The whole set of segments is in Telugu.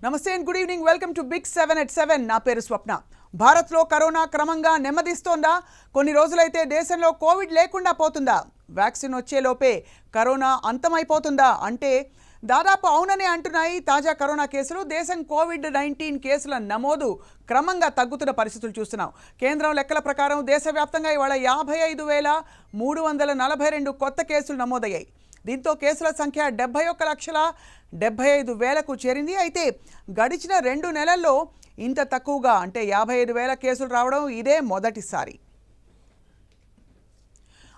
నమస్తే and good evening. Welcome to big 7 at 7. నా పేరు స్వప్న. భారత్లో కరోనా క్రమంగా నెమ్మదిస్తోందా? కొన్ని రోజులైతే దేశంలో కోవిడ్ లేకుండా పోతుందా? వ్యాక్సిన్ వచ్చేలోపే కరోనా అంతమైపోతుందా అంటే దాదాపు అవుననే అంటున్నాయి తాజా కరోనా కేసులు. దేశం కోవిడ్-19 కేసుల నమోదు క్రమంగా తగ్గుతున్న పరిస్థితులు చూస్తున్నాం. కేంద్రం లెక్కల ప్రకారం దేశవ్యాప్తంగా ఇవాళ 55,342 కొత్త కేసులు నమోదయ్యాయి. దీంతో కేసుల సంఖ్య 71,75,000కు చేరింది. అయితే గడిచిన 2 నెలల్లో ఇంత తక్కువగా అంటే 55,000 కేసులు రావడం ఇదే మొదటిసారి.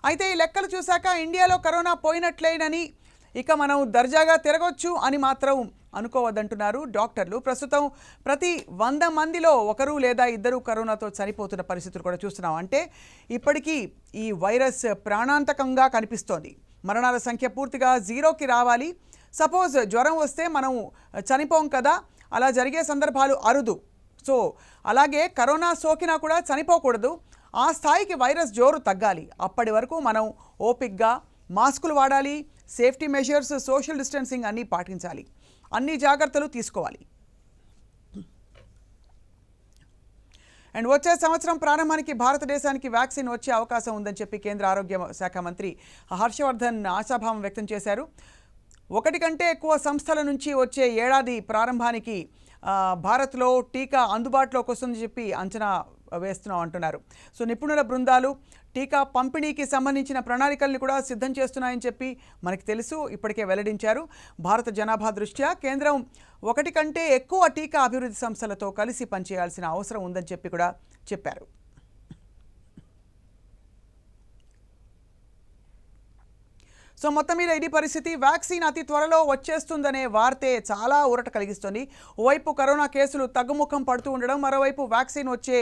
అయితే ఈ లెక్కలు చూశాక ఇండియాలో కరోనా పోయినట్లేనని, ఇక మనం దర్జాగా తిరగొచ్చు అని మాత్రం అనుకోవద్దంటున్నారు డాక్టర్లు. ప్రస్తుతం ప్రతి 100 మందిలో ఒకరు లేదా ఇద్దరు కరోనాతో చనిపోతున్న పరిస్థితులు కూడా చూస్తున్నాం. అంటే ఇప్పటికీ ఈ వైరస్ ప్రాణాంతకంగా కనిపిస్తోంది. మరణాల సంఖ్య పూర్తిగా 0కి రావాలి. సపోజ్ జ్వరం వస్తే మనం చనిపోం కదా, అలా జరిగే సందర్భాలు అరుదు. సో అలాగే కరోనా సోకినా కూడా చనిపోకూడదు. ఆ స్థాయికి వైరస్ జోరు తగ్గాలి. అప్పటి వరకు మనం ఓపిక్గా మాస్కులు వాడాలి, సేఫ్టీ మెజర్స్, సోషల్ డిస్టెన్సింగ్ అన్నీ పాటించాలి, అన్ని జాగ్రత్తలు తీసుకోవాలి. అండ్ వచ్చే సంవత్సరం ప్రారంభానికి భారతదేశానికి వ్యాక్సిన్ వచ్చే అవకాశం ఉందని చెప్పి కేంద్ర ఆరోగ్య శాఖ మంత్రి హర్షవర్ధన్ ఆశాభావం వ్యక్తం చేశారు. 1 కంటే ఎక్కువ సంస్థల నుంచి వచ్చే ఏడాది ప్రారంభానికి భారత్లో టీకా అందుబాటులోకి వస్తుందని చెప్పి అంచనా వేస్తున్నాం అంటున్నారు. సో నిపుణుల బృందాలు టీకా పంపిణీకి సంబంధించిన ప్రణాళికల్ని కూడా సిద్ధం చేస్తున్నాయని చెప్పి మనకి తెలుసు, ఇప్పటికే వెల్లడించారు. భారత జనాభా దృష్ట్యా కేంద్రం 1 కంటే ఎక్కువ టీకా అభివృద్ధి సంస్థలతో కలిసి పనిచేయాల్సిన అవసరం ఉందని చెప్పి కూడా చెప్పారు. సో మొత్తం మీద ఇది పరిస్థితి. వ్యాక్సిన్ అతి త్వరలో వచ్చేస్తుందనే వార్తే చాలా ఊరట కలిగిస్తుంది. ఓవైపు కరోనా కేసులు తగ్గుముఖం పడుతూ ఉండడం, మరోవైపు వ్యాక్సిన్ వచ్చే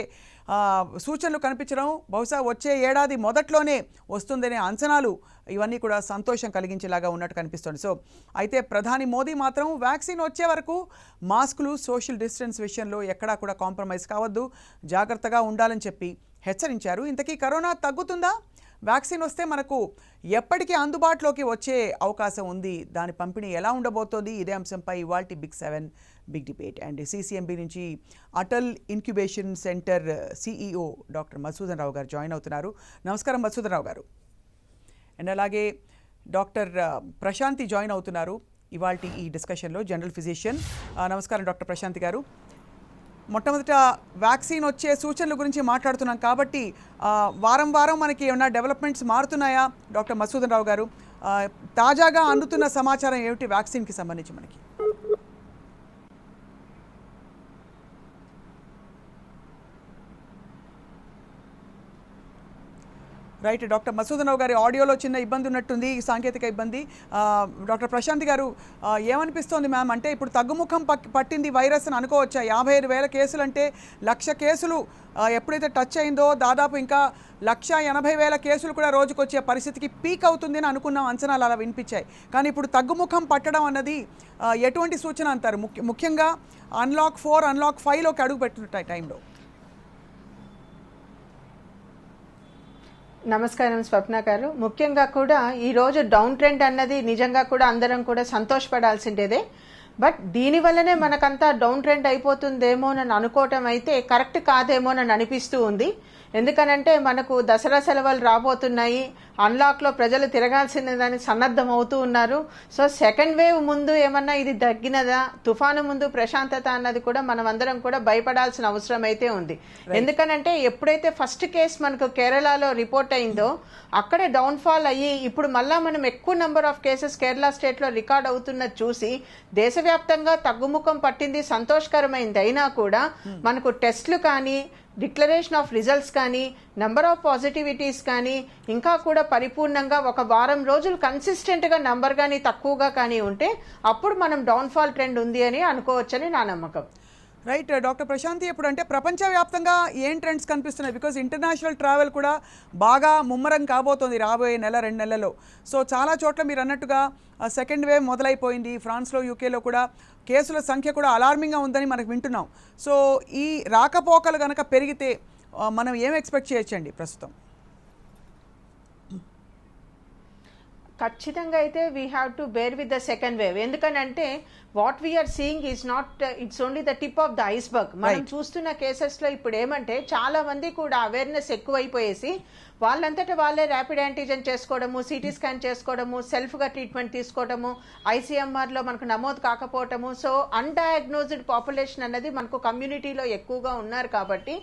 సూచనలు కనిపించడం, బహుశా వచ్చే ఏడాది మొదట్లోనే వస్తుందనే అంచనాలు, ఇవన్నీ కూడా సంతోషం కలిగించేలాగా ఉన్నట్టు కనిపిస్తుంది. సో అయితే ప్రధాని మోదీ మాత్రం వ్యాక్సిన్ వచ్చే వరకు మాస్కులు, సోషల్ డిస్టెన్స్ విషయంలో ఎక్కడా కూడా కాంప్రమైజ్ కావద్దు, జాగ్రత్తగా ఉండాలని చెప్పి హెచ్చరించారు. ఇంతకీ కరోనా తగ్గుతుందా? వ్యాక్సిన్ వస్తే మనకు ఎప్పటికీ అందుబాటులోకి వచ్చే అవకాశం ఉంది, దాని పంపిణీ ఎలా ఉండబోతోంది? ఇదే అంశంపై ఇవాల్టి big 7 big debate. And CCMB నుంచి Atal incubation centre CEO doctor Madhusudan Rao garu join అవుతున్నారు. నమస్కారం మధుసూదన్ రావు గారు. అండ్ అలాగే డాక్టర్ ప్రశాంతి జాయిన్ అవుతున్నారు ఇవాల్టి ఈ డిస్కషన్లో, జనరల్ ఫిజిషియన్. నమస్కారం డాక్టర్ ప్రశాంతి గారు. మొట్టమొదట వ్యాక్సిన్ వచ్చే సూచనల గురించి మాట్లాడుతున్నాం కాబట్టి వారం వారం మనకి ఏమైనా డెవలప్మెంట్స్ మారుతున్నాయా డాక్టర్ మధుసూదన్ రావు గారు? తాజాగా అందుతున్న సమాచారం ఏమిటి వ్యాక్సిన్కి సంబంధించి మనకి? రైట్, డాక్టర్ మధుసూదన్ రావు గారి ఆడియోలో చిన్న ఇబ్బంది ఉన్నట్టుంది, సాంకేతిక ఇబ్బంది. డాక్టర్ ప్రశాంతి గారు, ఏమనిపిస్తోంది మ్యామ్? అంటే ఇప్పుడు తగ్గుముఖం పట్టింది వైరస్ అని అనుకోవచ్చా? 55,000 కేసులు అంటే 1,00,000 కేసులు ఎప్పుడైతే టచ్ అయిందో దాదాపు ఇంకా 1,80,000 కేసులు కూడా రోజుకు వచ్చే పరిస్థితికి పీక్ అవుతుంది అని అనుకున్నాం, అంచనాలు అలా వినిపించాయి. కానీ ఇప్పుడు తగ్గుముఖం పట్టడం అన్నది ఎటువంటి సూచన అంటారు? ముఖ్యంగా అన్లాక్ 4, అన్లాక్ 5లోకి అడుగు పెట్టిన టైంలో. నమస్కారం స్వప్న గారు. ముఖ్యంగా కూడా ఈరోజు డౌన్ ట్రెండ్ అన్నది నిజంగా కూడా అందరం కూడా సంతోషపడాల్సిందేదే. బట్ దీనివల్లనే మనకంతా డౌన్ ట్రెండ్ అయిపోతుందేమోనని అనుకోవటం అయితే కరెక్ట్ కాదేమోనని అనిపిస్తూ ఉంది. ఎందుకనంటే మనకు దసరా సెలవులు రాబోతున్నాయి, అన్లాక్లో ప్రజలు తిరగాల్సిన దానికి సన్నద్ధం అవుతూ ఉన్నారు. సో సెకండ్ వేవ్ ముందు ఏమన్నా ఇది తగ్గినదా, తుఫాను ముందు ప్రశాంతత అన్నది కూడా మనం అందరం కూడా భయపడాల్సిన అవసరం అయితే ఉంది. ఎందుకనంటే ఎప్పుడైతే ఫస్ట్ కేసు మనకు కేరళలో రిపోర్ట్ అయిందో అక్కడే డౌన్ఫాల్ అయ్యి ఇప్పుడు మళ్ళా మనం ఎక్కువ నెంబర్ ఆఫ్ కేసెస్ కేరళ స్టేట్లో రికార్డ్ అవుతున్నది చూసి దేశవ్యాప్తంగా తగ్గుముఖం పట్టింది, సంతోషకరమైంది. అయినా కూడా మనకు టెస్ట్లు కానీ, డిక్లరేషన్ ఆఫ్ రిజల్ట్స్ కానీ, నెంబర్ ఆఫ్ పాజిటివిటీస్ కానీ ఇంకా కూడా పరిపూర్ణంగా ఒక వారం రోజులు కన్సిస్టెంట్గా నెంబర్ కానీ తక్కువగా కానీ ఉంటే అప్పుడు మనం డౌన్ఫాల్ ట్రెండ్ ఉంది అని అనుకోవచ్చని నా నమ్మకం. రైట్ డాక్టర్ ప్రశాంతి, ఇప్పుడు అంటే ప్రపంచవ్యాప్తంగా ఏం ట్రెండ్స్ కనిపిస్తున్నాయి? బికాజ్ ఇంటర్నేషనల్ ట్రావెల్ కూడా బాగా ముమ్మరం కాబోతోంది రాబోయే 1-2 నెలల్లో. సో చాలా చోట్ల మీరు అన్నట్టుగా సెకండ్ వేవ్ మొదలైపోయింది. ఫ్రాన్స్లో, యూకేలో కూడా కేసుల సంఖ్య కూడా అలార్మింగ్గా ఉందని మనకు వింటున్నాం. సో ఈ రాకపోకలు కనుక పెరిగితే మనం ఏం ఎక్స్పెక్ట్ చేయొచ్చండి ప్రస్తుతం? ఖచ్చితంగా అయితే we have to bear with the second wave. ఎందుకనంటే what we are seeing is not, it's only the tip of the iceberg. మనం చూస్తున్న కేసెస్లో ఇప్పుడు ఏమంటే చాలా మంది కూడా అవేర్నెస్ ఎక్కువైపోయేసి వాళ్ళంతటా వాళ్ళే ర్యాపిడ్ యాంటీజెన్ చేసుకోవడము, సిటీ స్కాన్ చేసుకోవడము, సెల్ఫ్గా ట్రీట్మెంట్ తీసుకోవడము, ఐసీఎంఆర్లో మనకు నమోదు కాకపోవటము. సో అన్డయాగ్నోజ్డ్ పాపులేషన్ అన్నది మనకు కమ్యూనిటీలో ఎక్కువగా ఉన్నారు కాబట్టి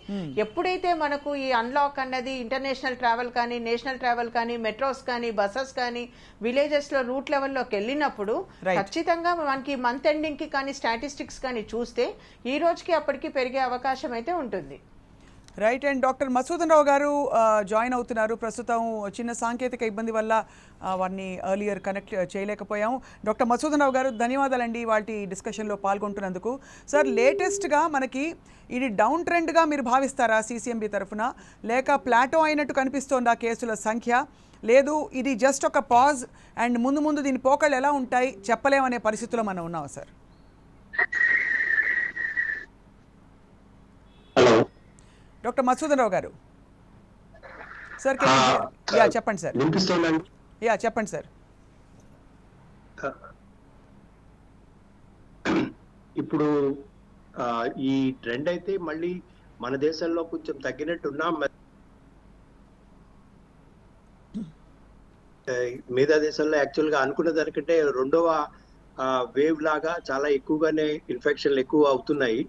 ఎప్పుడైతే మనకు ఈ అన్లాక్ అన్నది ఇంటర్నేషనల్ ట్రావెల్ కానీ, నేషనల్ ట్రావెల్ కానీ, మెట్రోస్ కానీ, బసెస్ కానీ, విలేజెస్లో రూట్ లెవెల్లోకి వెళ్ళినప్పుడు ఖచ్చితంగా మనకి మంత్ ఎండింగ్కి కానీ స్టాటిస్టిక్స్ కానీ చూస్తే ఈ రోజుకి అప్పటికి పెరిగే అవకాశం అయితే ఉంటుంది. Right. And doctor Madhusudan Rao garu join అవుతున్నారు. ప్రస్తుతం చిన్న సాంకేతిక ఇబ్బంది వల్ల వారిని earlier connect చేయలేకపోయాము. Doctor Madhusudan Rao గారు ధన్యవాదాలండి వాటి డిస్కషన్లో పాల్గొంటున్నందుకు. సార్, లేటెస్ట్గా మనకి ఇది డౌన్ ట్రెండ్గా మీరు భావిస్తారా సిసిఎంబి తరఫున, లేక ప్లాటో అయినట్టు కనిపిస్తోందా కేసుల సంఖ్య, లేదు ఇది జస్ట్ ఒక పాజ్ అండ్ ముందు ముందు దీని పోకళ్ళు ఎలా ఉంటాయి చెప్పలేమనే పరిస్థితిలో మనం ఉన్నాం సార్? డాక్టర్ మధుసూదన్ రావు గారు సార్, చెప్పండి సార్. చెప్పండి సార్. ఇప్పుడు ఈ ట్రెండ్ అయితే మళ్ళీ మన దేశంలో కొంచెం తగ్గినట్టున్నా మిగతా దేశాల్లో యాక్చువల్ గా అనుకున్న దానికంటే రెండవ వేవ్ లాగా చాలా ఎక్కువగానే ఇన్ఫెక్షన్లు ఎక్కువ అవుతున్నాయి.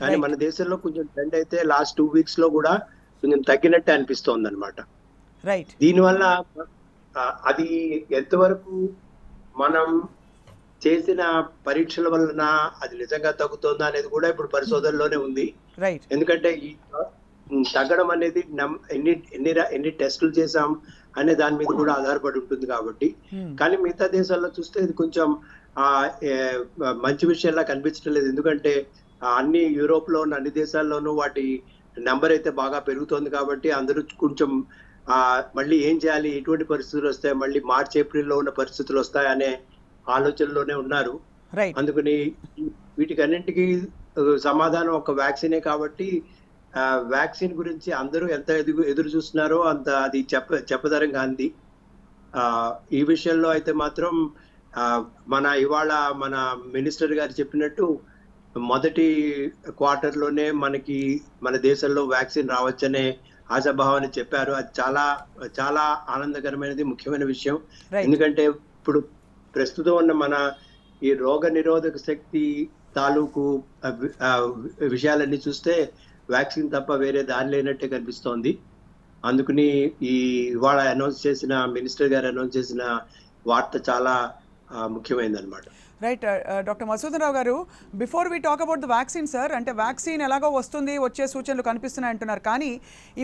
కానీ మన దేశంలో కొంచెం ట్రెండ్ అయితే లాస్ట్ 2 weeks లో కూడా కొంచెం తగ్గినట్టే అనిపిస్తోంది అనమాట. దీనివల్ల అది ఎంతవరకు మనం చేసిన పరీక్షల వలన అది నిజంగా తగ్గుతుందా అనేది కూడా ఇప్పుడు పరిశోధనలోనే ఉంది. ఎందుకంటే ఈ తగ్గడం అనేది ఎన్ని టెస్టులు చేసాం అనే దాని మీద కూడా ఆధారపడి ఉంటుంది కాబట్టి. కానీ మిగతా దేశాల్లో చూస్తే ఇది కొంచెం మంచి విషయంలా కనిపించడం లేదు. ఎందుకంటే అన్ని యూరోప్ లో ఉన్న అన్ని దేశాల్లోనూ వాటి నెంబర్ అయితే బాగా పెరుగుతోంది కాబట్టి అందరూ కొంచెం మళ్ళీ ఏం చేయాలి, ఎటువంటి పరిస్థితులు వస్తాయి, మళ్ళీ మార్చ్ ఏప్రిల్లో ఉన్న పరిస్థితులు వస్తాయి అనే ఆలోచనలోనే ఉన్నారు. అందుకని వీటికి అన్నింటికి సమాధానం ఒక వ్యాక్సినే కాబట్టి వ్యాక్సిన్ గురించి అందరూ ఎంత ఎదురు చూస్తున్నారో అంత అది చెప్పదరం కాంది. ఈ విషయంలో అయితే మాత్రం ఇవాళ మన మినిస్టర్ గారు చెప్పినట్టు మొదటి క్వార్టర్లోనే మన దేశంలో వ్యాక్సిన్ రావచ్చనే ఆశాభావాన్ని చెప్పారు. అది చాలా చాలా ఆనందకరమైనది, ముఖ్యమైన విషయం. ఎందుకంటే ఇప్పుడు ప్రస్తుతం ఉన్న మన ఈ రోగ నిరోధక శక్తి తాలూకు విషయాలన్నీ చూస్తే వ్యాక్సిన్ తప్ప వేరే దారి లేనట్టే కనిపిస్తోంది. అందుకని ఇవాళ మినిస్టర్ గారు అనౌన్స్ చేసిన వార్త చాలా ముఖ్యమైనది అనమాట. రైట్. డాక్టర్ మధుసూదన్ రావు గారు, before we talk about the vaccine sir, అంటే వ్యాక్సిన్ ఎలాగో వస్తుంది, వచ్చే సూచనలు కనిపిస్తున్నాయి అంటున్నారు, కానీ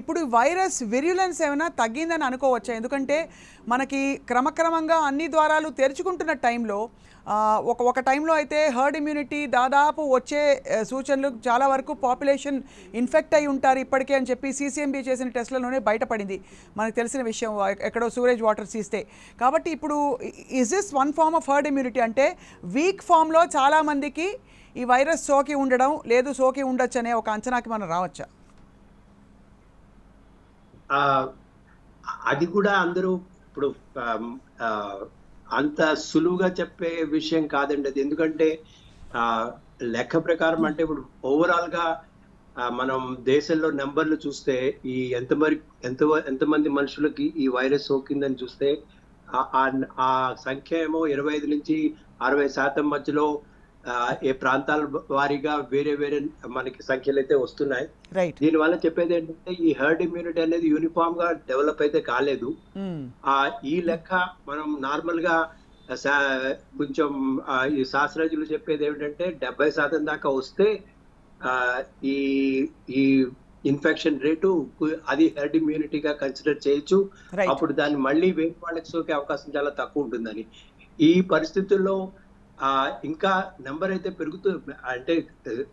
ఇప్పుడు వైరస్ విర్యులెన్స్ ఏమైనా తగ్గిందని అనుకోవచ్చా? ఎందుకంటే మనకి క్రమక్రమంగా అన్ని ద్వారాలు తెరుచుకుంటున్న టైంలో ఒక టైంలో అయితే హర్డ్ ఇమ్యూనిటీ దాదాపు వచ్చే సూచనలు చాలా వరకు పాపులేషన్ ఇన్ఫెక్ట్ అయి ఉంటారు ఇప్పటికే అని చెప్పి సిసిఎంబి చేసిన టెస్ట్లలోనే బయటపడింది, మనకు తెలిసిన విషయం, ఎక్కడో సూరేజ్ వాటర్ తీస్తే. కాబట్టి ఇప్పుడు is this one form of herd immunity, అంటే వీక్ ఫామ్లో చాలామందికి ఈ వైరస్ సోకి ఉండడం లేదు, సోకి ఉండొచ్చు అనే ఒక అంచనాకి మనం రావచ్చా? అది కూడా అందరూ ఇప్పుడు అంత సులువుగా చెప్పే విషయం కాదండి అది. ఎందుకంటే లెక్క ప్రకారం అంటే ఇప్పుడు ఓవరాల్ గా మనం దేశంలో నెంబర్లు చూస్తే ఈ ఎంతమంది మనుషులకి ఈ వైరస్ సోకిందని చూస్తే ఆ సంఖ్య ఏమో 25 నుంచి 60% మధ్యలో ఏ ప్రాంతాల వారీగా వేరే వేరే మనకి సంఖ్యలు అయితే వస్తున్నాయి. దీనివల్ల చెప్పేది ఏంటంటే ఈ హర్డ్ ఇమ్యూనిటీ అనేది యూనిఫామ్ గా డెవలప్ అయితే కాలేదు. ఈ లెక్క మనం నార్మల్ గా కొంచెం ఈ శాస్త్రజ్ఞులు చెప్పేది ఏమిటంటే 70% దాకా వస్తే ఈ ఇన్ఫెక్షన్ రేటు అది హెర్డ్ ఇమ్యూనిటీగా కన్సిడర్ చేయొచ్చు. అప్పుడు దాన్ని మళ్ళీ వేరే వాళ్ళకి సోకే అవకాశం చాలా తక్కువ ఉంటుందని. ఈ పరిస్థితుల్లో ఇంకా నెంబర్ అయితే పెరుగుతుంది, అంటే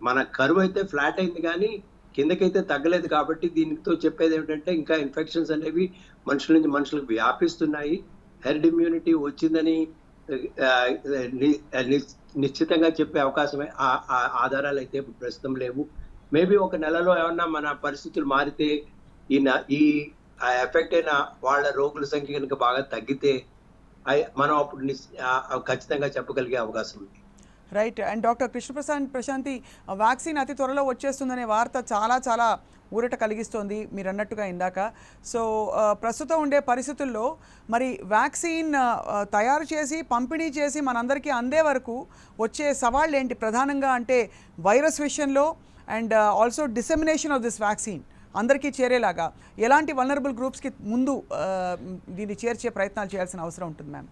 మన కర్వ్ అయితే ఫ్లాట్ అయింది కానీ కిందకైతే తగ్గలేదు. కాబట్టి దీనితో చెప్పేది ఏమిటంటే ఇంకా ఇన్ఫెక్షన్స్ అనేవి మనుషుల నుంచి మనుషులకు వ్యాపిస్తున్నాయి. హెర్డ్ ఇమ్యూనిటీ వచ్చిందని నిశ్చితంగా చెప్పే అవకాశమే ఆధారాలు అయితే ప్రస్తుతం లేవు. మేబీ ఒక నెలలో ఏమన్నా మన పరిస్థితులు మారితే ఈ ఎఫెక్ట్ అయిన వాళ్ళ రోగుల సంఖ్య కనుక బాగా తగ్గితే మనం అప్పుడు ఖచ్చితంగా చెప్పగలిగే అవకాశం ఉంది. Right. And doctor Prashanti, vaccine అతి త్వరలో వచ్చేస్తుందనే వార్త చాలా చాలా ఊరట కలిగిస్తోంది మీరు అన్నట్టుగా ఇందాక. సో ప్రస్తుతం ఉండే పరిస్థితుల్లో మరి వ్యాక్సిన్ తయారు చేసి పంపిణీ చేసి మనందరికీ అందే వరకు వచ్చే సవాళ్ళు ఏంటి ప్రధానంగా? అంటే వైరస్ విషయంలో and also dissemination of this vaccine అందరికీ చేరేలాగా ఎలాంటి వల్నరబుల్ గ్రూప్స్కి ముందు దీన్ని చేర్చే ప్రయత్నాలు చేయాల్సిన అవసరం ఉంటుంది మ్యామ్?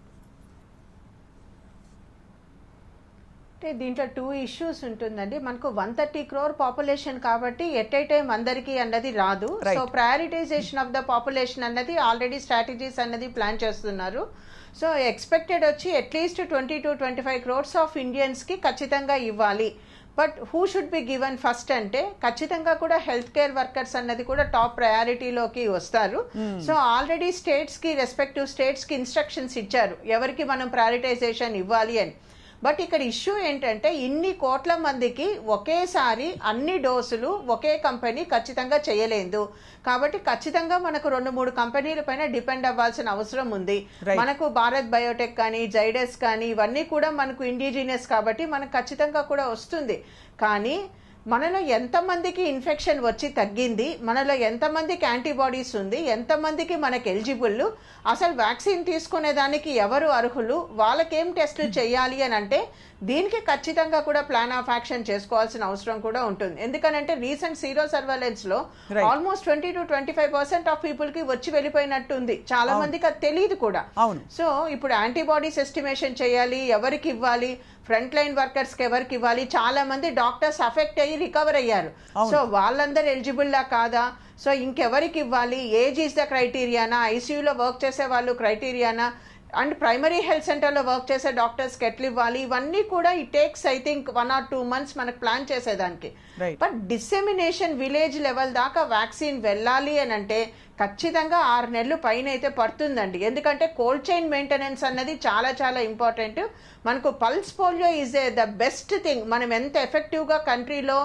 అంటే దీంట్లో 2 ఇష్యూస్ ఉంటుందండి. మనకు 130 crore పాపులేషన్ కాబట్టి ఎట్ ఏ టైం అందరికీ అన్నది రాదు. So prioritisation of the population అన్నది ఆల్రెడీ స్ట్రాటజీస్ అన్నది ప్లాన్ చేస్తున్నారు. సో ఎక్స్పెక్టెడ్ వచ్చి అట్లీస్ట్ 20 to 25 crores ఆఫ్ ఇండియన్స్కి ఖచ్చితంగా ఇవ్వాలి. But who should be given first అంటే ఖచ్చితంగా కూడా హెల్త్ కేర్ వర్కర్స్ అన్నది కూడా టాప్ ప్రయారిటీలోకి వస్తారు. సో ఆల్రెడీ స్టేట్స్కి రెస్పెక్టివ్ స్టేట్స్కి ఇన్స్ట్రక్షన్స్ ఇచ్చారు ఎవరికి మనం ప్రయారిటైజేషన్ ఇవ్వాలి అని. బట్ ఇక్కడ ఇష్యూ ఏంటంటే ఇన్ని కోట్ల మందికి ఒకేసారి అన్ని డోసులు ఒకే కంపెనీ ఖచ్చితంగా చేయలేదు. కాబట్టి ఖచ్చితంగా మనకు 2-3 కంపెనీల పైన డిపెండ్ అవ్వాల్సిన అవసరం ఉంది. మనకు భారత్ బయోటెక్ కానీ జైడస్ కానీ ఇవన్నీ కూడా మనకు ఇండిజినియస్ కాబట్టి మనకు ఖచ్చితంగా కూడా వస్తుంది. కానీ మనలో ఎంతమందికి ఇన్ఫెక్షన్ వచ్చి తగ్గింది, మనలో ఎంతమందికి యాంటీబాడీస్ ఉంది, ఎంతమందికి మనకు ఎలిజిబుల్, అసలు వ్యాక్సిన్ తీసుకునేదానికి ఎవరు అర్హులు, వాళ్ళకేం టెస్టులు చేయాలి అని అంటే దీనికి ఖచ్చితంగా కూడా ప్లాన్ ఆఫ్ యాక్షన్ చేసుకోవాల్సిన అవసరం కూడా ఉంటుంది. ఎందుకనంటే రీసెంట్ సీరో సర్వేలెన్స్ లో ఆల్మోస్ట్ 20 to 25% ఆఫ్ పీపుల్ కి వచ్చి వెళ్ళిపోయినట్టుంది. చాలా మందికి అది తెలియదు కూడా. సో ఇప్పుడు యాంటీబాడీస్ ఎస్టిమేషన్ చేయాలి, ఎవరికి ఇవ్వాలి, ఫ్రంట్ లైన్ వర్కర్స్ కి ఎవరికి ఇవ్వాలి. చాలా మంది డాక్టర్స్ అఫెక్ట్ అయ్యి రికవర్ అయ్యారు. సో వాళ్ళందరూ ఎలిజిబుల్లా కాదా, సో ఇంకెవరికి ఇవ్వాలి, ఏజ్ ఈస్ ద క్రైటీరియానా, ఐసీయూలో వర్క్ చేసే వాళ్ళు క్రైటీరియానా, అండ్ ప్రైమరీ హెల్త్ సెంటర్లో వర్క్ చేసే డాక్టర్స్కి ఎట్లు ఇవ్వాలి, ఇవన్నీ కూడా it takes I think 1 or 2 months మనకు ప్లాన్ చేసేదానికి. బట్ డిసెమినేషన్ విలేజ్ లెవెల్ దాకా వ్యాక్సిన్ వెళ్ళాలి అని అంటే ఖచ్చితంగా 6 నెలలు పైన అయితే పడుతుందండి. ఎందుకంటే కోల్డ్ చైన్ మెయింటెనెన్స్ అన్నది చాలా చాలా ఇంపార్టెంట్. మనకు pulse polio is the best thing. మనం ఎంత ఎఫెక్టివ్గా కంట్రీలో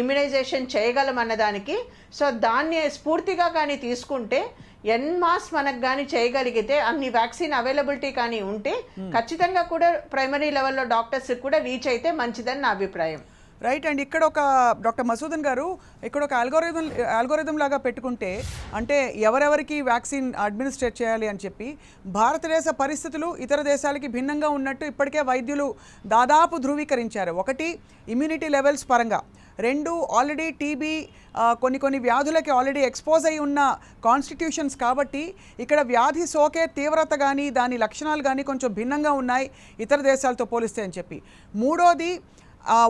ఇమ్యునైజేషన్ చేయగలం అన్నదానికి. సో దాన్ని స్ఫూర్తిగా కానీ తీసుకుంటే ఎన్మాస్ మనకు కానీ చేయగలిగితే అన్ని వ్యాక్సిన్ అవైలబిలిటీ కానీ ఉంటే ఖచ్చితంగా కూడా ప్రైమరీ లెవెల్లో డాక్టర్స్ కూడా రీచ్ అయితే మంచిదని నా అభిప్రాయం. రైట్. అండ్ ఇక్కడ ఒక డాక్టర్ మసూదన్ గారు, ఇక్కడ ఒక ఆల్గోరిథం లాగా పెట్టుకుంటే అంటే ఎవరెవరికి వ్యాక్సిన్ అడ్మినిస్ట్రేట్ చేయాలి అని చెప్పి భారతదేశ పరిస్థితులు ఇతర దేశాలకి భిన్నంగా ఉన్నట్టు ఇప్పటికే వైద్యులు దాదాపు ధృవీకరించారు. ఒకటి ఇమ్యూనిటీ లెవెల్స్ పరంగా, 2 ఆల్రెడీ టీబీ కొన్ని వ్యాధులకి ఆల్రెడీ ఎక్స్పోజ్ అయి ఉన్న కాన్స్టిట్యూషన్స్ కాబట్టి ఇక్కడ వ్యాధి సోకే తీవ్రత కానీ దాని లక్షణాలు కానీ కొంచెం భిన్నంగా ఉన్నాయి ఇతర దేశాలతో పోలిస్తే అని చెప్పి. మూడోది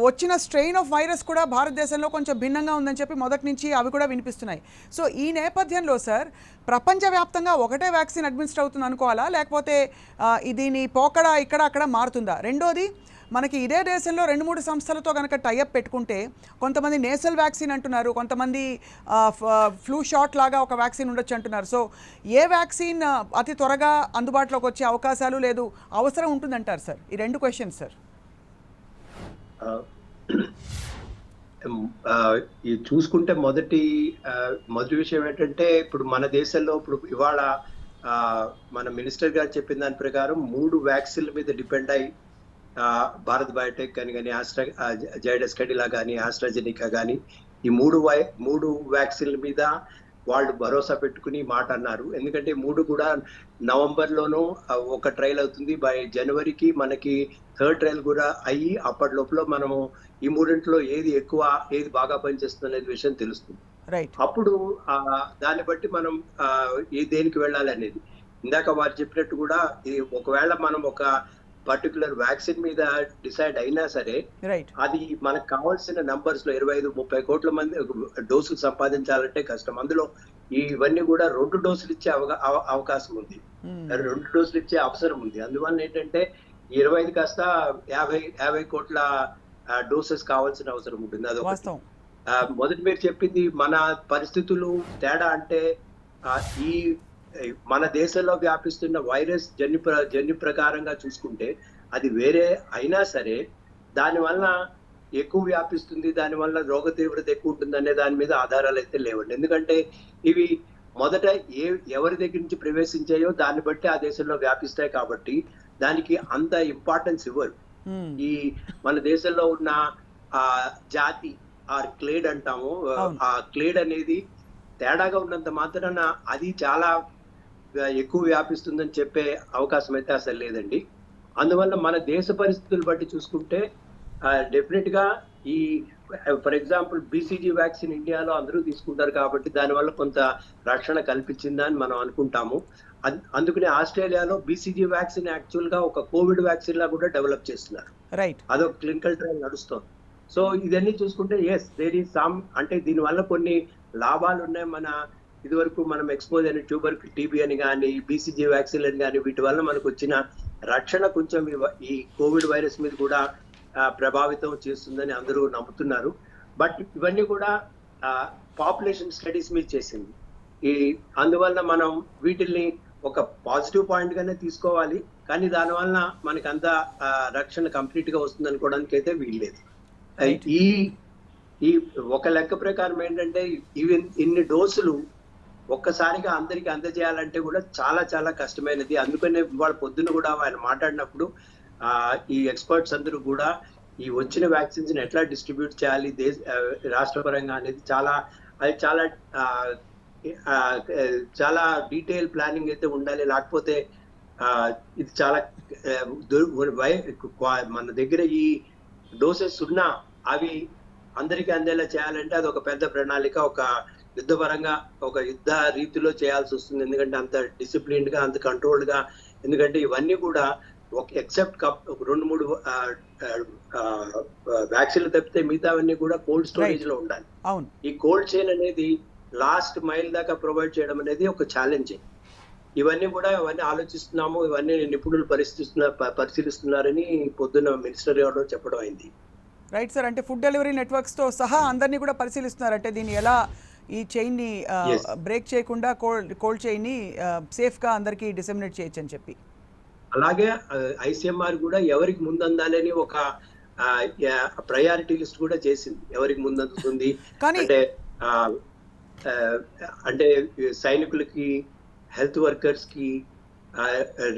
వచ్చిన స్ట్రెయిన్ ఆఫ్ వైరస్ కూడా భారతదేశంలో కొంచెం భిన్నంగా ఉందని చెప్పి మొదటి నుంచి అవి కూడా వినిపిస్తున్నాయి. సో ఈ నేపథ్యంలో సార్ ప్రపంచవ్యాప్తంగా ఒకటే వ్యాక్సిన్ అడ్మినిస్టర్ అవుతుంది అనుకోవాలా, లేకపోతే దీని పోకడ ఇక్కడ అక్కడ మారుతుందా? రెండోది మనకి ఇదే దేశంలో 2-3 సంస్థలతో కనుక టైఅప్ పెట్టుకుంటే కొంతమంది నేసల్ వ్యాక్సిన్ అంటున్నారు, కొంతమంది ఫ్లూ షాట్ లాగా ఒక వ్యాక్సిన్ ఉండొచ్చు అంటున్నారు. సో ఏ వ్యాక్సిన్ అతి త్వరగా అందుబాటులోకి వచ్చే అవకాశాలు లేదు అవసరం ఉంటుందంటారు సార్? ఈ 2 క్వశ్చన్స్ సార్. ఇది చూసుకుంటే మొదటి విషయం ఏంటంటే ఇప్పుడు మన దేశంలో ఇప్పుడు ఇవాళ మన మినిస్టర్ గారు చెప్పిన దాని ప్రకారం 3 వ్యాక్సిన్ల మీద డిపెండ్ అయ్యి భారత్ బయోటెక్ కానీ జైడస్ కెడిలా కానీ ఆస్ట్రాజెనికా కానీ ఈ 3 వ్యాక్సిన్ల మీద వాళ్ళు భరోసా పెట్టుకుని మాట అన్నారు. ఎందుకంటే 3 కూడా నవంబర్లోనూ ఒక ట్రయల్ అవుతుంది, బై జనవరికి మనకి 3rd ట్రయల్ కూడా అయ్యి అప్పటి లోపల మనము ఈ 3 ఏది ఎక్కువ ఏది బాగా పనిచేస్తుంది అనేది విషయం తెలుస్తుంది. అప్పుడు దాన్ని బట్టి మనం దేనికి వెళ్ళాలి అనేది ఇందాక వారు చెప్పినట్టు కూడా ఒకవేళ మనం ఒక పర్టికులర్ వ్యాక్సిన్ మీద డిసైడ్ అయినా సరే అది మనకు కావాల్సిన నంబర్స్ లో 25-30 కోట్ల మంది డోసులు సంపాదించాలంటే కష్టం. అందులో ఇవన్నీ కూడా 2 డోసులు ఇచ్చే అవకాశం ఉంది, 2 డోసులు ఇచ్చే అవసరం ఉంది. అందువల్ల ఏంటంటే 25 కాస్త 50 కోట్ల డోసెస్ కావాల్సిన అవసరం ఉంటుంది. అదొక మొదటి మీరు చెప్పింది మన పరిస్థితులు తేడా అంటే ఈ మన దేశంలో వ్యాపిస్తున్న వైరస్ జన్యు ప్రకారంగా చూసుకుంటే అది వేరే అయినా సరే దానివల్ల ఎక్కువ వ్యాపిస్తుంది, దానివల్ల రోగ తీవ్రత ఎక్కువ ఉంటుంది అనే దాని మీద ఆధారాలు అయితే లేవండి. ఎందుకంటే ఇవి మొదట ఎవరి దగ్గర నుంచి ప్రవేశించాయో దాన్ని బట్టి ఆ దేశంలో వ్యాపిస్తాయి కాబట్టి దానికి అంత ఇంపార్టెన్స్ ఇవ్వరు. ఈ మన దేశంలో ఉన్న ఆ జాతి క్లేడ్ అంటాము, ఆ క్లేడ్ అనేది తేడాగా ఉన్నంత మాత్రాన అది చాలా ఎక్కువ వ్యాపిస్తుందని చెప్పే అవకాశం అయితే అసలు లేదండి. అందువల్ల మన దేశ పరిస్థితులు బట్టి చూసుకుంటే డెఫినెట్ గా ఈ ఫర్ ఎగ్జాంపుల్ బీసీజీ వ్యాక్సిన్ ఇండియాలో అందరూ తీసుకుంటారు కాబట్టి దానివల్ల కొంత రక్షణ కల్పించిందా అని మనం అనుకుంటాము. అందుకనే ఆస్ట్రేలియాలో బీసీజీ వ్యాక్సిన్ యాక్చువల్ గా ఒక కోవిడ్ వ్యాక్సిన్ లా కూడా డెవలప్ చేస్తున్నారు. రైట్. అదొక క్లినికల్ ట్రయల్ నడుస్తుంది. సో ఇదన్నీ చూసుకుంటే ఎస్ దేర్ ఈస్ సమ్, అంటే దీనివల్ల కొన్ని లాభాలు ఉన్నాయి. ఇదివరకు మనం ఎక్స్పోజ్ అయిన ట్యూబర్ టీబీ అని కానీ బీసీజీ వ్యాక్సిన్ అని కానీ వీటి వల్ల మనకు వచ్చిన రక్షణ కొంచెం ఈ కోవిడ్ వైరస్ మీద కూడా ప్రభావితం చేస్తుందని అందరూ నమ్ముతున్నారు. బట్ ఇవన్నీ కూడా పాపులేషన్ స్టడీస్ మీద చేసింది. అందువల్ల మనం వీటిల్ని ఒక పాజిటివ్ పాయింట్ గానే తీసుకోవాలి, కానీ దానివల్ల మనకి అంత రక్షణ కంప్లీట్ గా వస్తుంది అనుకోవడానికి అయితే వీల్లేదు. ఈ ఒక లెక్క ప్రకారం ఏంటంటే ఇన్ని డోసులు ఒక్కసారిగా అందరికి అందజేయాలంటే కూడా చాలా చాలా కష్టమైనది. అందుకనే వాళ్ళ పొద్దున్న కూడా ఆయన మాట్లాడినప్పుడు ఈ ఎక్స్పర్ట్స్ అందరూ కూడా ఈ వచ్చిన వ్యాక్సిన్స్ ని ఎట్లా డిస్ట్రిబ్యూట్ చేయాలి రాష్ట్ర పరంగా అనేది చాలా డీటెయిల్ ప్లానింగ్ అయితే ఉండాలి. లేకపోతే ఇది చాలా మన దగ్గర ఈ డోసెస్ ఉన్నా అవి అందరికీ అందేలా చేయాలంటే అది ఒక పెద్ద ప్రణాళిక, ఒక యుద్ధపరంగా ఒక యుద్ధ రీతిలో చేయాల్సి వస్తుంది. ఎందుకంటే అంత డిసిప్లిన్డ్ గా, అంత కంట్రోల్డ్ గా, ఎందుకంటే ఇవన్నీ కూడా ఒక ఎక్సెప్ట్ ఒక 2-3 వ్యాక్సిన్లు తప్పితే మిగతావన్నీ కూడా కోల్డ్ స్టోరేజ్ లో ఉండాలి. ఈ కోల్డ్ చైన్ అనేది లాస్ట్ మైల్ దాకా ప్రొవైడ్ చేయడం అనేది ఒక ఛాలెంజ్. ఇవన్నీ ఆలోచిస్తున్నాము, ఇవన్నీ నిపుణులు పరిశీలిస్తున్నారని పొద్దున్న మినిస్టర్ గారు చెప్పడం అయింది. Right sir. అంటే ఫుడ్ డెలివరీ నెట్వర్క్స్ తో సహా అందరినీ కూడా పరిశీలిస్తున్నారు. అంటే దీన్ని ఎలా ఈ చైన్ ని బ్రేక్ చేయకుండా కోల్డ్ చైన్ ని సేఫ్ గా అందరికి డిసెమినేట్ చేయొచ్చు అని చెప్పి. అలాగే ఐసీఎంఆర్ కూడా ఎవరికి ముందందాలని ఒక ప్రయారిటీ లిస్ట్ కూడా చేసింది. ఎవరికి ముందందుతుంది అంటే సైనికులకి, హెల్త్ వర్కర్స్ కి,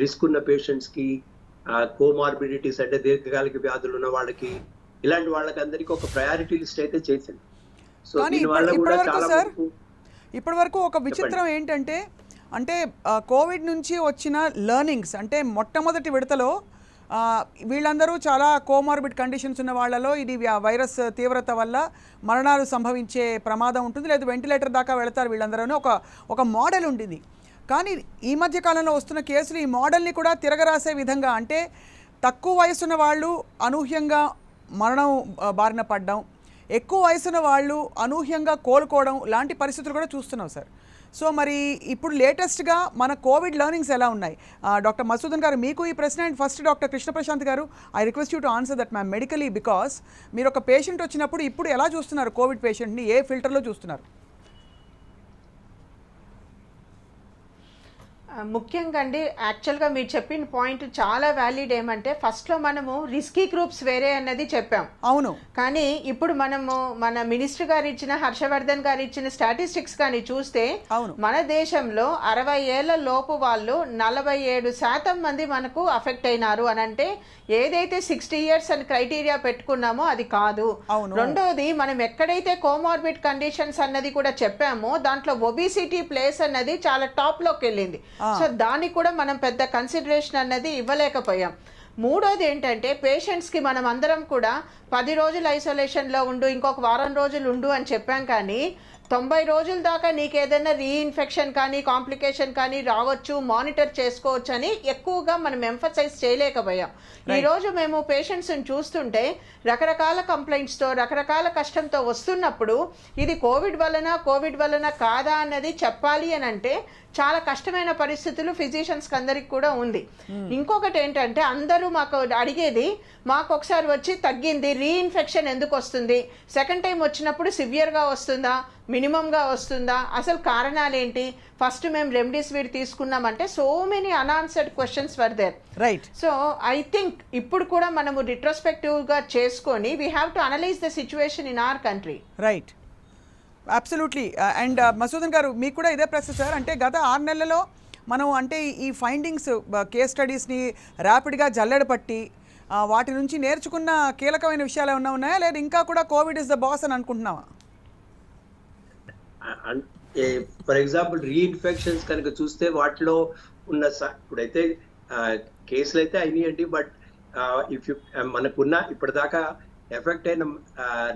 రిస్క్ ఉన్న పేషెంట్స్ కి, కోమార్బిడిటీస్ అంటే దీర్ఘకాలిక వ్యాధులు ఉన్న వాళ్ళకి, ఇలాంటి వాళ్ళకి అందరికి ఒక ప్రయారిటీ లిస్ట్ అయితే చేసింది. సో దీనివల్ల కూడా చాలా ఇప్పటి వరకు ఒక విచిత్రం ఏంటంటే, అంటే కోవిడ్ నుంచి వచ్చిన లెర్నింగ్స్, అంటే మొట్టమొదటి విడతలో వీళ్ళందరూ చాలా కోమార్బిడ్ కండిషన్స్ ఉన్న వాళ్ళలో ఇది వైరస్ తీవ్రత వల్ల మరణాలు సంభవించే ప్రమాదం ఉంటుంది, లేదు వెంటిలేటర్ దాకా వెళతారు వీళ్ళందరూ ఒక మోడల్ ఉండింది. కానీ ఈ మధ్య కాలంలో వస్తున్న కేసులు ఈ మోడల్ని కూడా తిరగరాసే విధంగా, అంటే తక్కువ వయసున్న వాళ్ళు అనూహ్యంగా మరణం బారిన పడడం, ఎక్కువ వయసున్న వాళ్ళు అనూహ్యంగా కోలుకోవడం లాంటి పరిస్థితులు కూడా చూస్తున్నాం సార్. సో మరి ఇప్పుడు లేటెస్ట్గా మన కోవిడ్ లెర్నింగ్స్ ఎలా ఉన్నాయి? డాక్టర్ మధుసూదన్ గారు, మీకు ఈ ప్రశ్న. And first doctor Krishna Prashanth garu, I request you to answer that ma'am medically, because మీరు ఒక పేషెంట్ వచ్చినప్పుడు ఇప్పుడు ఎలా చూస్తున్నారు కోవిడ్ పేషెంట్ని, ఏ ఫిల్టర్లో చూస్తున్నారు? ముఖ్యంగా అండి, యాక్చువల్గా మీరు చెప్పిన పాయింట్ చాలా వ్యాలిడ్. ఏమంటే ఫస్ట్లో మనము రిస్కీ గ్రూప్స్ వేరే అన్నది చెప్పాం, అవును. కానీ ఇప్పుడు మనము మన మినిస్టర్ గారు ఇచ్చిన, హర్షవర్ధన్ గారు ఇచ్చిన స్టాటిస్టిక్స్ కానీ చూస్తే మన దేశంలో 60 ఏళ్ల లోపు వాళ్ళు 47% మంది మనకు అఫెక్ట్ అయినారు అని. అంటే ఏదైతే 60 years అని క్రైటీరియా పెట్టుకున్నామో అది కాదు. రెండోది, మనం ఎక్కడైతే కోమార్బిడ్ కండిషన్స్ అన్నది కూడా చెప్పామో దాంట్లో ఒబిసిటీ ప్లేస్ అన్నది చాలా టాప్ లోకి వెళ్ళింది. సో దానికి కూడా మనం పెద్ద కన్సిడరేషన్ అన్నది ఇవ్వలేకపోయాం. మూడోది ఏంటంటే, పేషెంట్స్కి మనం అందరం కూడా 10 రోజులు ఐసోలేషన్లో ఉండు, ఇంకొక వారం రోజులు ఉండు అని చెప్పాం. కానీ 90 రోజుల దాకా నీకు ఏదైనా రీఇన్ఫెక్షన్ కానీ కాంప్లికేషన్ కానీ రావచ్చు, మానిటర్ చేసుకోవచ్చు అని ఎక్కువగా మనం ఎంఫసైజ్ చేయలేకపోయాం. ఈరోజు మేము పేషెంట్స్ని చూస్తుంటే రకరకాల కంప్లైంట్స్తో, రకరకాల కష్టంతో వస్తున్నప్పుడు ఇది కోవిడ్ వలన కాదా అన్నది చెప్పాలి అని అంటే చాలా కష్టమైన పరిస్థితులు ఫిజిషియన్స్కి అందరికి కూడా ఉంది. ఇంకొకటి ఏంటంటే, అందరూ మాకు అడిగేది, మాకు ఒకసారి వచ్చి తగ్గింది, రీఇన్ఫెక్షన్ ఎందుకు వస్తుంది, సెకండ్ టైం వచ్చినప్పుడు సివియర్గా వస్తుందా, మినిమంగా వస్తుందా, అసలు కారణాలు ఏంటి, ఫస్ట్ మేము రెమ్డెసివిర్ తీసుకున్నామంటే so many unanswered questions were there. Right. So I think ఇప్పుడు కూడా మనము రిట్రోస్పెక్టివ్గా చేసుకొని we have to analyse the situation in our country. Right, absolutely. And Madhusudan garu, మీకు కూడా ఇదే ప్రశ్న సార్. అంటే గత 6 నెలలలో మనం అంటే ఈ ఫైండింగ్స్, కేస్ స్టడీస్ని ర్యాపిడ్గా జల్లెడ పట్టి వాటి నుంచి నేర్చుకున్న కీలకమైన విషయాలు ఏమైనా ఉన్నాయా, లేదా ఇంకా కూడా కోవిడ్ ఇస్ ద బాస్ అని అనుకుంటున్నావా? ఫర్ ఎగ్జాంపుల్ రీఇన్ఫెక్షన్స్ కనుక చూస్తే వాటిలో ఉన్న ఇప్పుడైతే కేసులు అయితే అయినాయండి, బట్ ఇఫ్ యూ మనకున్న ఇప్పటిదాకా ఎఫెక్ట్ అయిన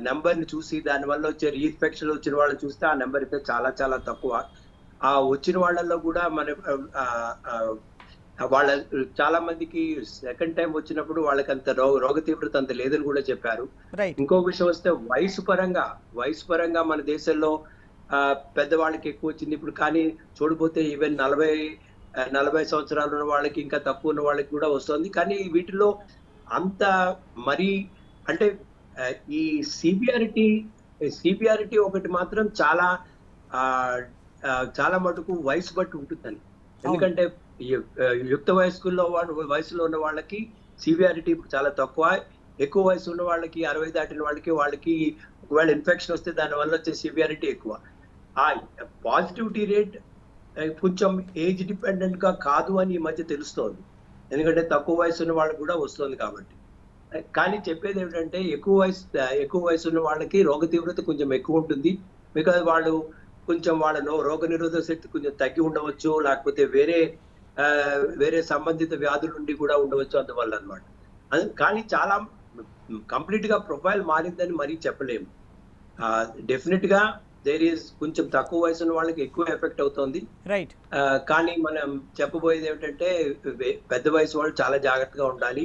నెంబర్ ని చూసి దానివల్ల వచ్చే రీఇన్ఫెక్షన్ వచ్చిన వాళ్ళని చూస్తే ఆ నెంబర్ అయితే చాలా చాలా తక్కువ. ఆ వచ్చిన వాళ్ళల్లో కూడా వాళ్ళ చాలా మందికి సెకండ్ టైం వచ్చినప్పుడు వాళ్ళకి అంత రోగ తీవ్రత అంత లేదని కూడా చెప్పారు. ఇంకో విషయం వస్తే వయసు పరంగా మన దేశంలో పెద్దవాళ్ళకి ఎక్కువ వచ్చింది ఇప్పుడు, కానీ చూడపోతే ఈవెన్ 40 సంవత్సరాలు ఉన్న వాళ్ళకి, ఇంకా తక్కువ ఉన్న వాళ్ళకి కూడా వస్తుంది. కానీ వీటిలో అంత మరి అంటే ఈ సివియారిటీ ఒకటి మాత్రం చాలా మటుకు వయసు బట్టి ఉంటుందని. ఎందుకంటే యుక్త వయసులో ఉన్న వాళ్ళకి సివియారిటీ చాలా తక్కువ, ఎక్కువ వయసు ఉన్న వాళ్ళకి 60 దాటిన వాళ్ళకి ఒకవేళ ఇన్ఫెక్షన్ వస్తే దాని వల్ల వచ్చే సివియారిటీ ఎక్కువ. ఆ పాజిటివిటీ రేట్ కొంచెం ఏజ్ డిపెండెంట్ గా కాదు అని ఈ మధ్య తెలుస్తోంది, ఎందుకంటే తక్కువ వయసు ఉన్న వాళ్ళకి కూడా వస్తుంది కాబట్టి. కానీ చెప్పేది ఏమిటంటే ఎక్కువ వయసు ఉన్న వాళ్ళకి రోగ తీవ్రత కొంచెం ఎక్కువ ఉంటుంది, బికాజ్ వాళ్ళు కొంచెం వాళ్ళ రోగ నిరోధక శక్తి కొంచెం తగ్గి ఉండవచ్చు, లేకపోతే వేరే సంబంధిత వ్యాధుల నుండి కూడా ఉండవచ్చు అందువల్ల అనమాట. కానీ చాలా కంప్లీట్ గా ప్రొఫైల్ మారిందని మరీ చెప్పలేము. డెఫినెట్ గా కొంచెం తక్కువ వయసు ఉన్న వాళ్ళకి ఎక్కువ ఎఫెక్ట్ అవుతుంది. కానీ మనం చెప్పబోయేది ఏమిటంటే పెద్ద వయసు వాళ్ళు చాలా జాగ్రత్తగా ఉండాలి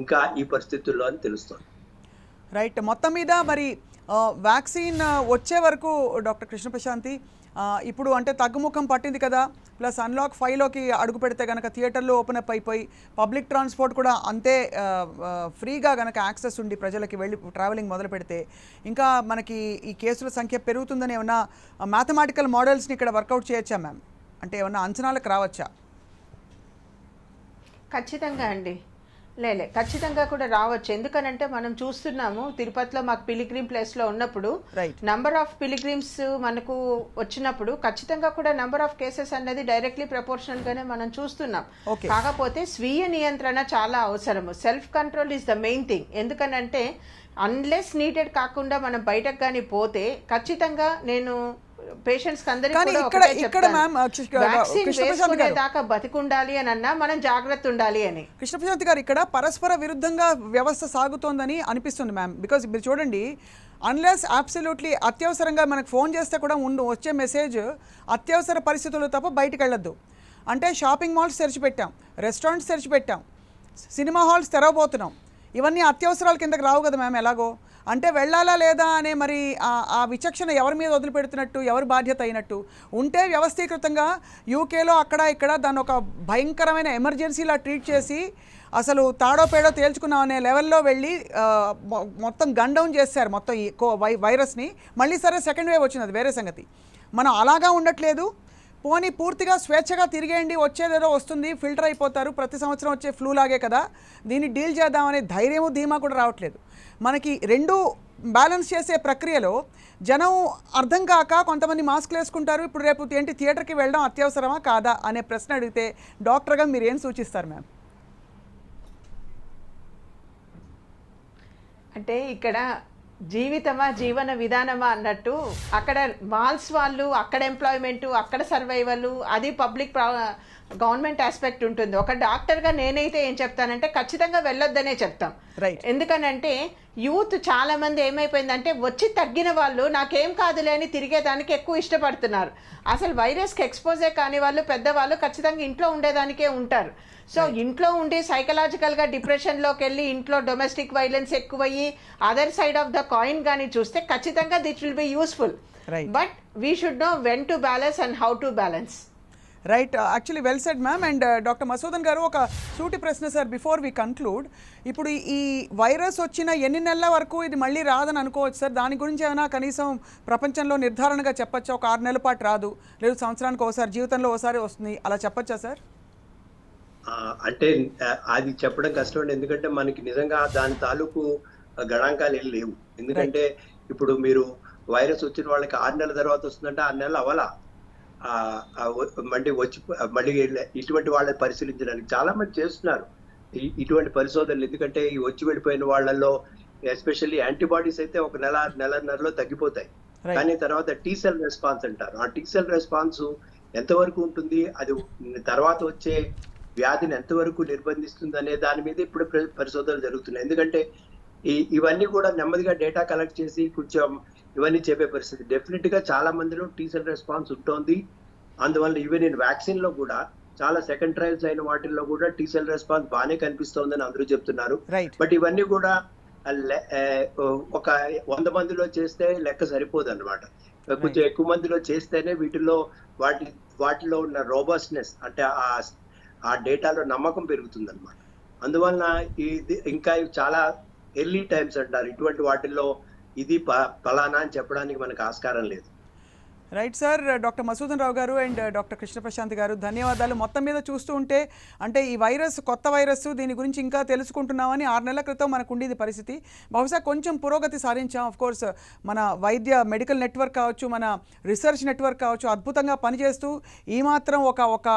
ఇంకా ఈ పరిస్థితుల్లో అని తెలుస్తుంది. రైట్. మొత్తం మీద మరి వ్యాక్సిన్ వచ్చే వరకు డాక్టర్ కృష్ణ ప్రశాంతి, ఇప్పుడు అంటే తగ్గుముఖం పట్టింది కదా, ప్లస్ అన్లాక్ 5లోకి అడుగు పెడితే కనుక థియేటర్లు ఓపెన్ అప్ అయిపోయి పబ్లిక్ ట్రాన్స్పోర్ట్ కూడా అంతే ఫ్రీగా కనుక యాక్సెస్ ఉండి ప్రజలకి వెళ్ళి ట్రావెలింగ్ మొదలు పెడితే ఇంకా మనకి ఈ కేసుల సంఖ్య పెరుగుతుందని ఏమన్నా మ్యాథమెటికల్ మోడల్స్ని ఇక్కడ వర్కౌట్ చేయొచ్చా మ్యామ్? అంటే ఏమన్నా అంచనాలకు రావచ్చా? ఖచ్చితంగా అండి, ఖచ్చితంగా కూడా రావచ్చు. ఎందుకనంటే మనం చూస్తున్నాము తిరుపతిలో మాకు పిలిగ్రిమ్ ప్లేస్లో ఉన్నప్పుడు నంబర్ ఆఫ్ పిలిగ్రిమ్స్ మనకు వచ్చినప్పుడు ఖచ్చితంగా కూడా నంబర్ ఆఫ్ కేసెస్ అనేది డైరెక్ట్లీ ప్రపోర్షనల్ గానే మనం చూస్తున్నాం. కాకపోతే స్వీయ నియంత్రణ చాలా అవసరము. Self control is the main thing. ఎందుకనంటే అన్లెస్ నీడెడ్ కాకుండా మనం బయటకు కానీ పోతే ఖచ్చితంగా నేను పేషెంట్స్ దాకా బతికుండాలి అని అన్నా మనం జాగ్రత్త ఉండాలి అని. కృష్ణప్రశాంత్ గారు, ఇక్కడ పరస్పర విరుద్ధంగా వ్యవస్థ సాగుతోందని అనిపిస్తుంది మ్యామ్. బికాజ్ మీరు చూడండి, అన్లెస్ అబ్సల్యూట్లీ అత్యవసరంగా మనకు ఫోన్ చేస్తే కూడా వచ్చే మెసేజ్ అత్యవసర పరిస్థితుల్లో తప్ప బయటకు వెళ్ళొద్దు అంటే షాపింగ్ మాల్స్ తెరిచిపెట్టాం, రెస్టారెంట్స్ తెరిచిపెట్టాం, సినిమా హాల్స్ తెరవబోతున్నాం. ఇవన్నీ అత్యవసరాల కిందకి రావు కదా మ్యామ్. ఎలాగో అంటే వెళ్ళాలా లేదా అనే మరి ఆ విచక్షణ ఎవరి మీద వదిలిపెడుతున్నట్టు, ఎవరి బాధ్యత అయినట్టు ఉంటే వ్యవస్థీకృతంగా యూకేలో అక్కడ ఇక్కడ దాన్ని ఒక భయంకరమైన ఎమర్జెన్సీలా ట్రీట్ చేసి అసలు తాడో పేడో తేల్చుకున్నాం అనే లెవెల్లో వెళ్ళి మొత్తం గన్ డౌన్ చేశారు మొత్తం ఈ వైరస్ని. మళ్ళీ సరే సెకండ్ వేవ్ వచ్చింది, అది వేరే సంగతి. మనం అలాగా ఉండట్లేదు. పోనీ పూర్తిగా స్వేచ్ఛగా తిరిగేయండి, వచ్చేదేదో వస్తుంది, ఫిల్టర్ అయిపోతారు, ప్రతి సంవత్సరం వచ్చే ఫ్లూ లాగే కదా, దీన్ని డీల్ చేద్దామనే ధైర్యము ధీమా కూడా రావట్లేదు మనకి. రెండు బ్యాలెన్స్ చేసే ప్రక్రియలో జనం అర్థం కాక కొంతమంది మాస్క్లు వేసుకుంటారు. ఇప్పుడు రేపు ఏంటి థియేటర్కి వెళ్ళడం అత్యవసరమా కాదా అనే ప్రశ్న అడిగితే డాక్టర్గా మీరు ఏం సూచిస్తారు మ్యామ్? అంటే ఇక్కడ జీవితమా జీవన విధానమా అన్నట్టు అక్కడ మాల్స్ వాళ్ళు అక్కడ ఎంప్లాయ్మెంటు అక్కడ సర్వైవల్ అది పబ్లిక్ గవర్నమెంట్ ఆస్పెక్ట్ ఉంటుంది. ఒక డాక్టర్గా నేనైతే ఏం చెప్తానంటే ఖచ్చితంగా వెళ్ళొద్దనే చెప్తాం. ఎందుకనంటే యూత్ చాలా మంది ఏమైపోయిందంటే వచ్చి తగ్గిన వాళ్ళు నాకేం కాదులే అని తిరిగేదానికి ఎక్కువ ఇష్టపడుతున్నారు. అసలు వైరస్కి ఎక్స్పోజే కాని వాళ్ళు పెద్దవాళ్ళు ఖచ్చితంగా ఇంట్లో ఉండేదానికే ఉంటారు. సో ఇంట్లో ఉండి సైకలాజికల్గా డిప్రెషన్లోకి వెళ్ళి ఇంట్లో డొమెస్టిక్ వైలెన్స్ ఎక్కువయ్యి other side of the coin కానీ చూస్తే ఖచ్చితంగా it will be useful. But we should know when to balance and how to balance. Right, actually well said ma'am. And doctor Madhusudan garu, ఒక సూటి ప్రశ్న సార్ బిఫోర్ వి కన్క్లూడ్. ఇప్పుడు ఈ వైరస్ వచ్చిన ఎన్ని నెలల వరకు ఇది మళ్ళీ రాదని అనుకోవచ్చు సార్? దాని గురించి ఏమైనా కనీసం ప్రపంచంలో నిర్ధారణగా చెప్పచ్చా? ఒక 6 నెలల పాటు రాదు, లేదు సంవత్సరానికి ఒకసారి, జీవితంలో ఒకసారి వస్తుంది, అలా చెప్పచ్చా సార్? అంటే అది చెప్పడం కష్టం, ఎందుకంటే మనకి నిజంగా దాని తాలూకు గణాంకాలు ఏం లేవు. ఎందుకంటే ఇప్పుడు మీరు వైరస్ వచ్చిన వాళ్ళకి 6 నెలల తర్వాత వస్తుందంటే 6 నెలలు అవలా మళ్ళీ ఇటువంటి వాళ్ళని పరిశీలించడానికి చాలా మంది చేస్తున్నారు. ఇటువంటి పరిశోధనలు, ఎందుకంటే ఈ వచ్చి వెళ్ళిపోయిన వాళ్ళల్లో ఎస్పెషల్లీ యాంటీబాడీస్ అయితే ఒక నెలన్నరలో తగ్గిపోతాయి. Right. కానీ తర్వాత టీ సెల్ రెస్పాన్స్ అంటారు. ఆ టీ సెల్ రెస్పాన్స్ ఎంతవరకు ఉంటుంది, అది తర్వాత వచ్చే వ్యాధిని ఎంతవరకు నిర్బంధిస్తుంది అనే దాని మీద ఇప్పుడు పరిశోధనలు జరుగుతున్నాయి. ఎందుకంటే ఇవన్నీ కూడా నెమ్మదిగా డేటా కలెక్ట్ చేసి కొంచెం ఇవన్నీ చెప్పే పరిస్థితి. డెఫినెట్ గా చాలా మందిలో టీ సెల్ రెస్పాన్స్ ఉంటుంది. అందువల్ల ఈవెన్ ఇన్ వ్యాక్సిన్ లో కూడా చాలా సెకండ్ ట్రయల్స్ అయిన వాటిల్లో కూడా టీ సెల్ రెస్పాన్స్ బాగానే కనిపిస్తోందని అందరూ చెప్తున్నారు. రైట్. బట్ ఇవన్నీ కూడా ఒక 100 మందిలో చేస్తే లెక్క సరిపోదు అనమాట. కొంచెం ఎక్కువ మందిలో చేస్తేనే వీటిలో వాటిలో ఉన్న రోబస్ట్నెస్, అంటే ఆ డేటాలో నమ్మకం పెరుగుతుంది అనమాట. అందువలన ఇది ఇంకా చాలా ఎర్లీ టైమ్స్ అంటారు. ఇటువంటి వాటిల్లో ఇది ఫలానా అని చెప్పడానికి మనకు ఆస్కారం లేదు. Right sir. డాక్టర్ మసూదన్ రావు గారు అండ్ డాక్టర్ కృష్ణ ప్రశాంత్ గారు, ధన్యవాదాలు. మొత్తం మీద చూస్తూ ఉంటే అంటే ఈ వైరస్ కొత్త వైరస్, దీని గురించి ఇంకా తెలుసుకుంటున్నామని 6 నెలల క్రితం మనకు ఉండేది పరిస్థితి. బహుశా కొంచెం పురోగతి సాధించాం. ఆఫ్ కోర్స్ మన వైద్య మెడికల్ నెట్వర్క్ కావచ్చు, మన రీసెర్చ్ నెట్వర్క్ కావచ్చు, అద్భుతంగా పనిచేస్తూ ఈ మాత్రం ఒక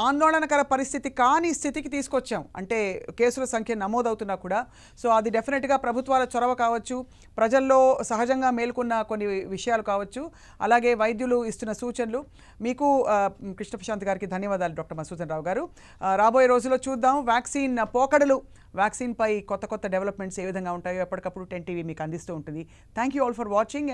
ఆందోళనకర పరిస్థితి కాని స్థితికి తీసుకొచ్చాం. అంటే కేసుల సంఖ్య నమోదవుతున్నా కూడా. సో అది డెఫినెట్గా ప్రభుత్వాల చొరవ కావచ్చు, ప్రజల్లో సహజంగా మేల్కొన్న కొన్ని విషయాలు కావచ్చు, అలాగే వైద్యులు ఇస్తున్న సూచనలు. మీకు కృష్ణ ప్రశాంత్ గారికి ధన్యవాదాలు డాక్టర్ మసూదన్ రావు గారు. రాబోయే రోజుల్లో చూద్దాం వ్యాక్సిన్ పోకడలు, వ్యాక్సిన్పై కొత్త డెవలప్మెంట్స్ ఏ విధంగా ఉంటాయో ఎప్పటికప్పుడు 10 టీవీ మీకు అందిస్తూ ఉంటుంది. Thank you all for watching.